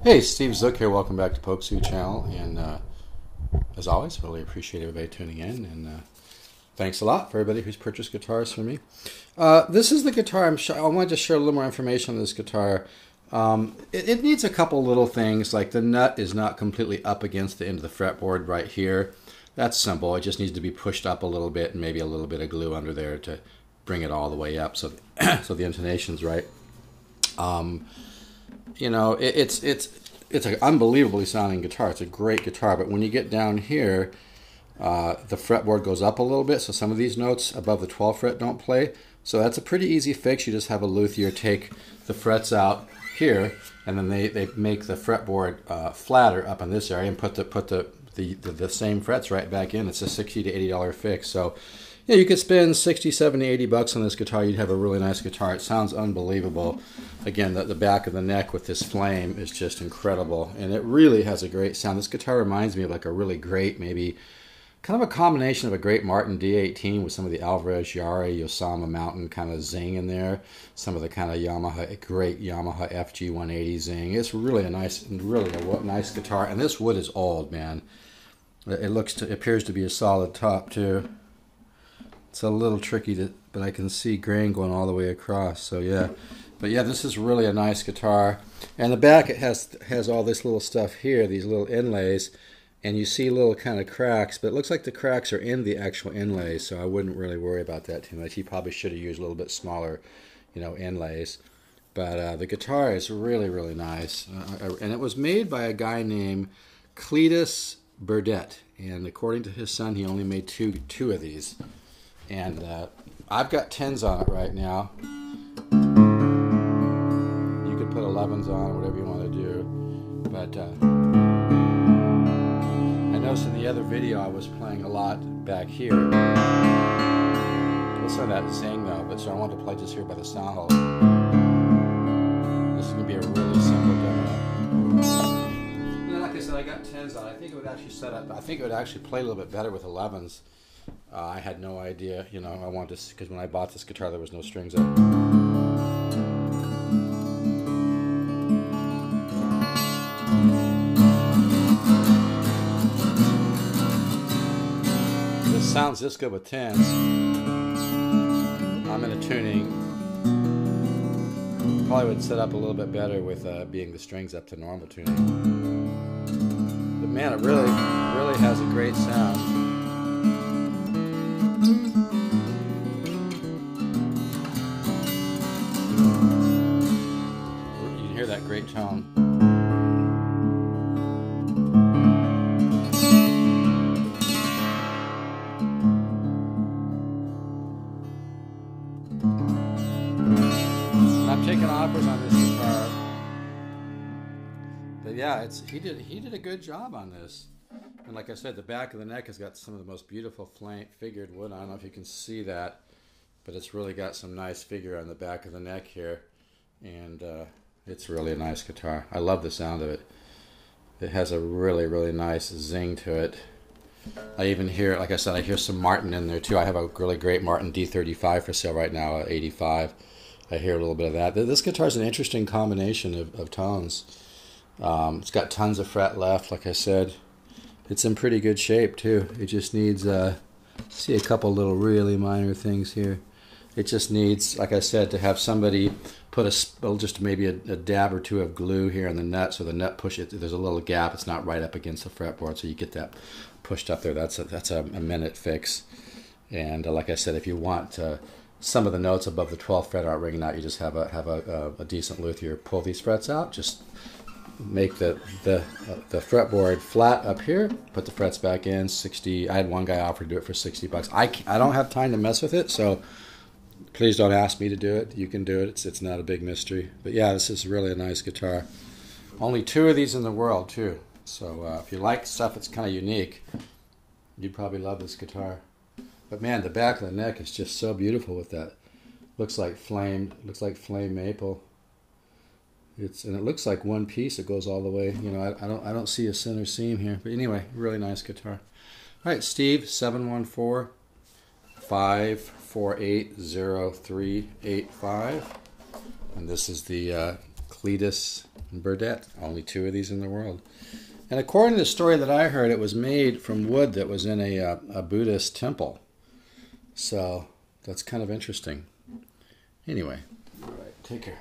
Hey, Steve Zook here. Welcome back to Poke Suit Channel. And as always, really appreciate everybody tuning in. And thanks a lot for everybody who's purchased guitars from me. This is the guitar. I wanted to share a little more information on this guitar. It needs a couple little things, like the nut is not completely up against the end of the fretboard right here. That's simple. It just needs to be pushed up a little bit and maybe a little bit of glue under there to bring it all the way up so so the intonation's right. You know, it's an unbelievably sounding guitar. It's a great guitar, but when you get down here, the fretboard goes up a little bit, so some of these notes above the 12th fret don't play. So that's a pretty easy fix. You just have a luthier take the frets out here, and then they make the fretboard flatter up in this area and put the same frets right back in. It's a $60 to $80 fix. So yeah, you could spend 60, 70, 80 bucks on this guitar. You'd have a really nice guitar. It sounds unbelievable. Again, the back of the neck with this flame is just incredible, and it really has a great sound. This guitar reminds me of like a really great, maybe kind of a combination of a great Martin D18 with some of the Alvarez Yari, Yosama Mountain kind of zing in there, some of the kind of great Yamaha FG180 zing. It's really a nice guitar, and this wood is old, man. It appears to be a solid top too. It's a little tricky but I can see grain going all the way across. So yeah, but yeah, this is really a nice guitar. And the back, it has all this little stuff here, these little inlays, and you see little kind of cracks, but it looks like the cracks are in the actual inlays, so I wouldn't really worry about that too much. You probably should have used a little bit smaller, inlays. But the guitar is really, really nice, and it was made by a guy named Cleatus Burdett, and according to his son, he only made two of these. And I've got 10s on it right now. You could put 11s on, whatever you want to do. But I noticed in the other video I was playing a lot back here. Listen to that zing though, but so I want to play just here by the sound hole. This is going to be a really simple demo. And then, like I said, I got 10s on. I think it would actually it would actually play a little bit better with 11s. I had no idea, I wanted to, because when I bought this guitar there was no strings up. This sounds this good with 10s. I'm in a tuning. Probably would set up a little bit better with being the strings up to normal tuning. But man, it really has a great sound. You can hear that great tone. I'm taking offers on this guitar, but yeah, he did a good job on this. And like I said, the back of the neck has got some of the most beautiful figured wood. I don't know if you can see that, but it's really got some nice figure on the back of the neck here. And it's really a nice guitar. I love the sound of it. It has a really, really nice zing to it. I even hear, like I said, I hear some Martin in there too. I have a really great Martin D35 for sale right now at 85. I hear a little bit of that. This guitar is an interesting combination of tones. It's got tons of fret left, like I said. It's in pretty good shape too. It just needs, see a couple little really minor things here. It just needs, like I said, to have somebody put just maybe a dab or two of glue here on the nut, so the nut there's a little gap. It's not right up against the fretboard, so you get that pushed up there. That's a minute fix. And like I said, if you want some of the notes above the 12th fret aren't ringing out, you just have a decent luthier pull these frets out. Just make the fretboard flat up here, put the frets back in. 60. I had one guy offer to do it for 60 bucks. I don't have time to mess with it, so please don't ask me to do it. You can do it. It's not a big mystery. But yeah, this is really a nice guitar. Only 2 of these in the world too. So if you like stuff that's kind of unique, you'd probably love this guitar. But man, the back of the neck is just so beautiful with that. Looks like flame maple. And it looks like one piece. It goes all the way. I don't see a center seam here. But anyway, really nice guitar. All right, Steve, 714-548-0385. And this is the Cleatus Burdett. Only 2 of these in the world. And according to the story that I heard, it was made from wood that was in a Buddhist temple. So that's kind of interesting. Anyway, all right, take care.